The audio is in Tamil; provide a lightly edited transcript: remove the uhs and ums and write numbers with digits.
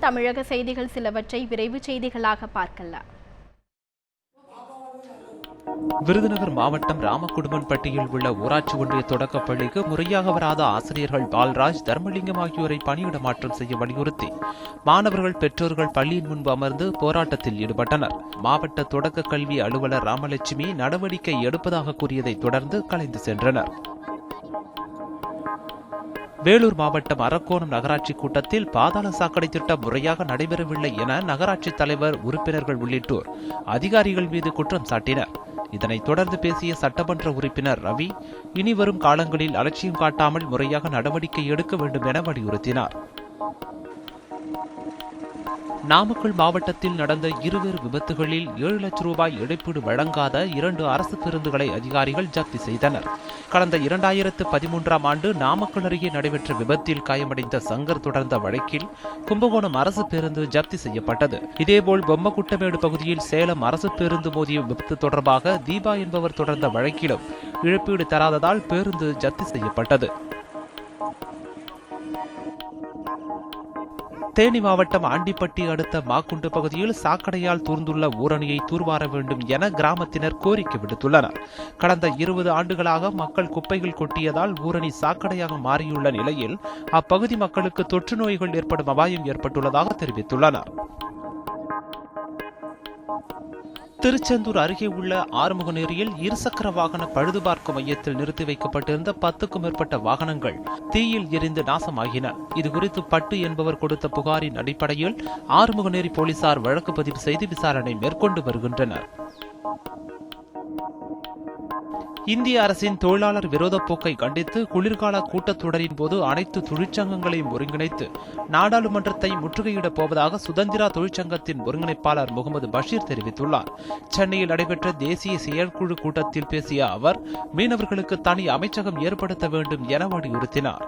தமிழக செய்திகள் சிலவற்றை விரைவு செய்திகளாக பார்க்கலாம். விருதுநகர் மாவட்டம் ராமகுடும்பன்பட்டியில் உள்ள ஊராட்சி ஒன்றிய தொடக்கப் பள்ளிக்கு முறையாக வராத ஆசிரியர்கள் பால்ராஜ், தர்மலிங்கம் ஆகியோரை பணியிட மாற்றம் செய்ய வலியுறுத்தி மாணவர்கள், பெற்றோர்கள் பள்ளியின் முன்பு அமர்ந்து போராட்டத்தில் ஈடுபட்டனர். மாவட்ட தொடக்க கல்வி அலுவலர் ராமலட்சுமி நடவடிக்கை எடுப்பதாக கூறியதை தொடர்ந்து கலைந்து சென்றனர். வேலூர் மாவட்டம் அரக்கோணம் நகராட்சி கூட்டத்தில் பாதாள சாக்கடை திட்டம் முறையாக நடைபெறவில்லை என நகராட்சி தலைவர், உறுப்பினர்கள் உள்ளிட்டோர் அதிகாரிகள் மீது குற்றம் சாட்டினர். இதனைத் தொடர்ந்து பேசிய சட்டமன்ற உறுப்பினர் ரவி, இனி வரும் காலங்களில் அலட்சியம் காட்டாமல் முறையாக நடவடிக்கை எடுக்க வேண்டும் என வலியுறுத்தினார். நாமக்கல் மாவட்டத்தில் நடந்த இருவேறு விபத்துகளில் 7 லட்சம் ரூபாய் இழப்பீடு வழங்காத 2 அரசு பேருந்துகளை அதிகாரிகள் ஜப்தி செய்தனர். கடந்த 2013ஆம் ஆண்டு நாமக்கல் அருகே நடைபெற்ற விபத்தில் காயமடைந்த சங்கர் தொடர்ந்த வழக்கில் கும்பகோணம் அரசு பேருந்து ஜப்தி செய்யப்பட்டது. இதேபோல் பொம்மகுட்டமேடு பகுதியில் சேலம் அரசு பேருந்து மோதிய விபத்து தொடர்பாக தீபா என்பவர் தொடர்ந்த வழக்கிலும் இழப்பீடு தராததால் பேருந்து ஜப்தி செய்யப்பட்டது. தேனி மாவட்டம் ஆண்டிப்பட்டி அடுத்த மாக்குண்டு பகுதியில் சாக்கடையால் தூர்ந்துள்ள ஊரணியை தூர்வார வேண்டும் என கிராமத்தினர் கோரிக்கை விடுத்துள்ளனர். கடந்த 20 ஆண்டுகளாக மக்கள் குப்பைகள் கொட்டியதால் ஊரணி சாக்கடையாக மாறியுள்ள நிலையில் அப்பகுதி மக்களுக்கு தொற்று நோய்கள் ஏற்படும் அபாயம் ஏற்பட்டுள்ளதாக தெரிவித்துள்ளனர். திருச்செந்தூர் அருகே உள்ள ஆறுமுகநேரியில் இருசக்கர வாகன பழுதுபார்க்கும் மையத்தில் நிறுத்தி வைக்கப்பட்டிருந்த 10க்கும் மேற்பட்ட வாகனங்கள் தீயில் எரிந்து நாசமாகின. இதுகுறித்து பட்டு என்பவர் கொடுத்த புகாரின் அடிப்படையில் ஆறுமுகநேரி போலீசார் வழக்கு பதிவு செய்து விசாரணை மேற்கொண்டு வருகின்றனர். இந்திய அரசின் தொழிலாளர் விரோத போக்கை கண்டித்து குளிர்கால கூட்டத்தொடரின் போது அனைத்து தொழிற்சங்கங்களையும் ஒருங்கிணைத்து நாடாளுமன்றத்தை முற்றுகையிடப் போவதாக சுதந்திரா தொழிற்சங்கத்தின் ஒருங்கிணைப்பாளர் முகமது பஷீர் தெரிவித்துள்ளார். சென்னையில் நடைபெற்ற தேசிய செயற்குழு கூட்டத்தில் பேசிய அவர், மீனவர்களுக்கு தனி அமைச்சகம் ஏற்படுத்த வேண்டும் என வலியுறுத்தினார்.